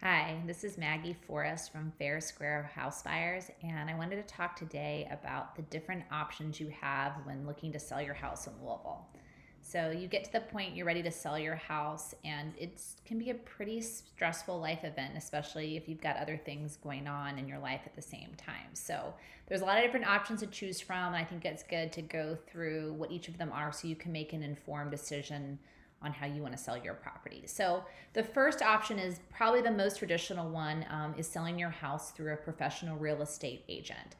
Hi, this is Maggie Forrest from Fair Square House Buyers, and I wanted to talk today about the different options you have when looking to sell your house in Louisville. So, you get to the point you're ready to sell your house, and it can be a pretty stressful life event, especially if you've got other things going on in your life at the same time. So, there's a lot of different options to choose from, and I think it's good to go through what each of them are so you can make an informed decision on how you want to sell your property. So, the first option is probably the most traditional one, is selling your house through a professional real estate agent.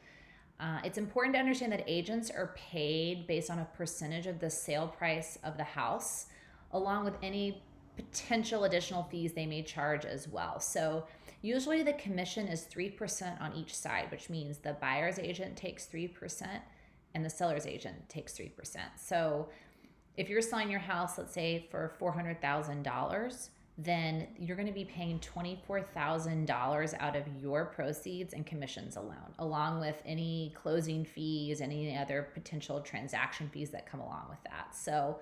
It's important to understand that agents are paid based on a percentage of the sale price of the house, along with any potential additional fees they may charge as well. So, usually the commission is 3% on each side, which means the buyer's agent takes 3% and the seller's agent takes 3%. So, if you're selling your house, let's say for $400,000, then you're going to be paying $24,000 out of your proceeds and commissions alone, along with any closing fees, any other potential transaction fees that come along with that. So,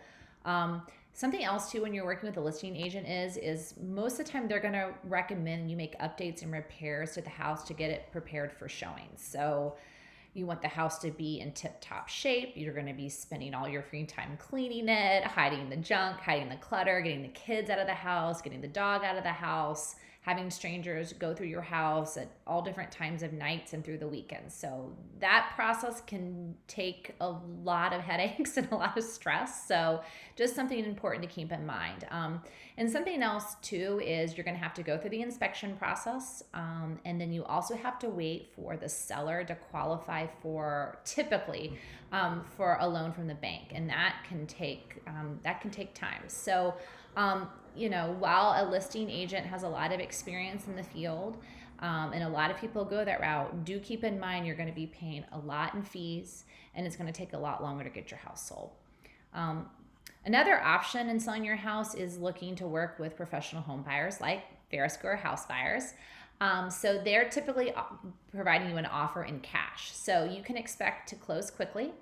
something else too when you're working with a listing agent is most of the time they're going to recommend you make updates and repairs to the house to get it prepared for showing. So you want the house to be in tip top shape. You're going to be spending all your free time cleaning it, hiding the junk, hiding the clutter, getting the kids out of the house, getting the dog out of the house, having strangers go through your house at all different times of nights and through the weekends. So that process can take a lot of headaches and a lot of stress. So just something important to keep in mind. And something else too is you're going to have to go through the inspection process, and then you also have to wait for the seller to qualify for typically for a loan from the bank, and that can take time. So, while a listing agent has a lot of experience in the field, and a lot of people go that route, do keep in mind you're going to be paying a lot in fees, and it's going to take a lot longer to get your house sold. Um, Another option in selling your house is looking to work with professional home buyers like Fair Square House Buyers. So they're typically providing you an offer in cash. So you can expect to close quickly.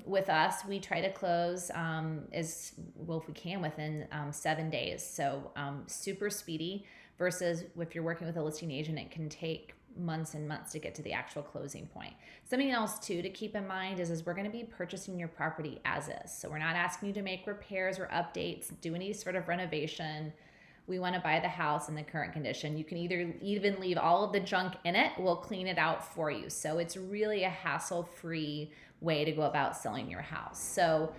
With us, we try to close as well if we can within 7 days. So super speedy versus if you're working with a listing agent, it can take months and months to get to the actual closing point. Something else too to keep in mind is we're going to be purchasing your property as is. So we're not asking you to make repairs or updates, do any sort of renovation. We want to buy the house in the current condition. You can either even leave all of the junk in it, we'll clean it out for you. So it's really a hassle-free way to go about selling your house. So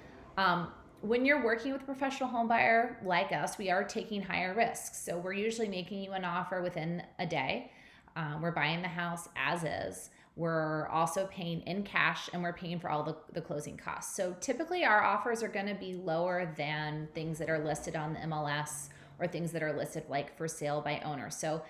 when you're working with a professional home buyer like us, we are taking higher risks. So we're usually making you an offer within a day. We're buying the house as is. We're also paying in cash, and we're paying for all the closing costs. So typically our offers are going to be lower than things that are listed on the MLS or things that are listed like for sale by owner. So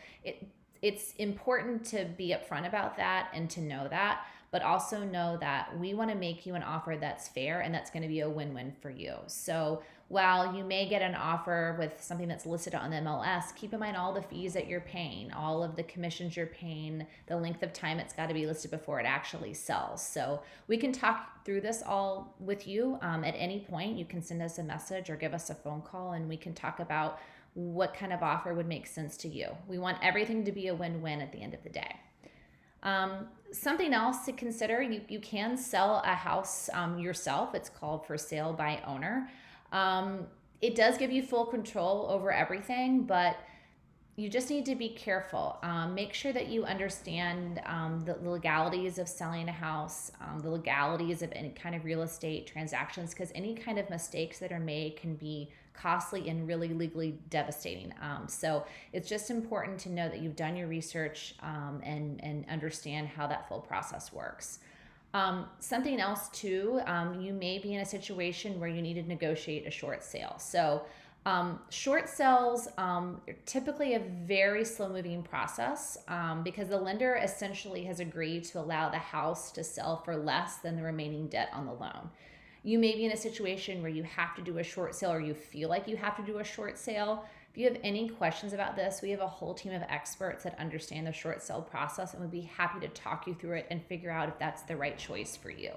it's important to be upfront about that and to know that, but also know that we want to make you an offer that's fair and that's going to be a win-win for you. So while you may get an offer with something that's listed on the MLS, keep in mind all the fees that you're paying, all of the commissions you're paying, the length of time it's got to be listed before it actually sells. So we can talk through this all with you at any point. You can send us a message or give us a phone call, and we can talk about what kind of offer would make sense to you. We want everything to be a win-win at the end of the day. Something else to consider, you can sell a house yourself. It's called for sale by owner. It does give you full control over everything, but you just need to be careful. Make sure that you understand the legalities of selling a house, the legalities of any kind of real estate transactions, because any kind of mistakes that are made can be costly and really legally devastating. So it's just important to know that you've done your research and understand how that full process works. Something else too, you may be in a situation where you need to negotiate a short sale. So short sales are typically a very slow moving process because the lender essentially has agreed to allow the house to sell for less than the remaining debt on the loan. You may be in a situation where you have to do a short sale or you feel like you have to do a short sale. If you have any questions about this, we have a whole team of experts that understand the short sale process and would be happy to talk you through it and figure out if that's the right choice for you.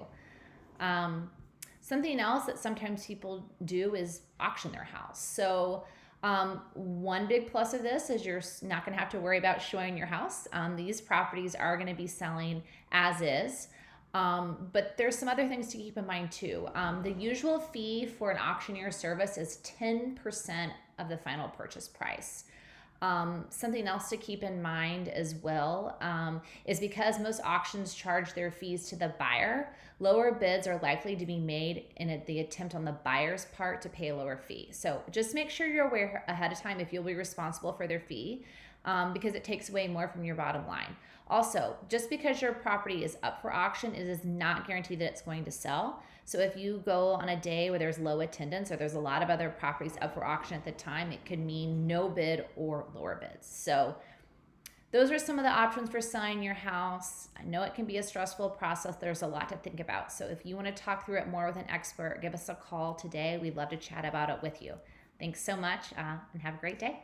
Something else that sometimes people do is auction their house. So One big plus of this is you're not going to have to worry about showing your house. These properties are going to be selling as is. But there's some other things to keep in mind too. The usual fee for an auctioneer service is 10% of the final purchase price. Something else to keep in mind as well is because most auctions charge their fees to the buyer, lower bids are likely to be made in the attempt on the buyer's part to pay a lower fee. So just make sure you're aware ahead of time if you'll be responsible for their fee, because it takes away more from your bottom line. Also, just because your property is up for auction, it is not guaranteed that it's going to sell. So if you go on a day where there's low attendance or there's a lot of other properties up for auction at the time, it could mean no bid or lower bids. So those are some of the options for selling your house. I know it can be a stressful process. There's a lot to think about. So if you want to talk through it more with an expert, give us a call today. We'd love to chat about it with you. Thanks so much, and have a great day.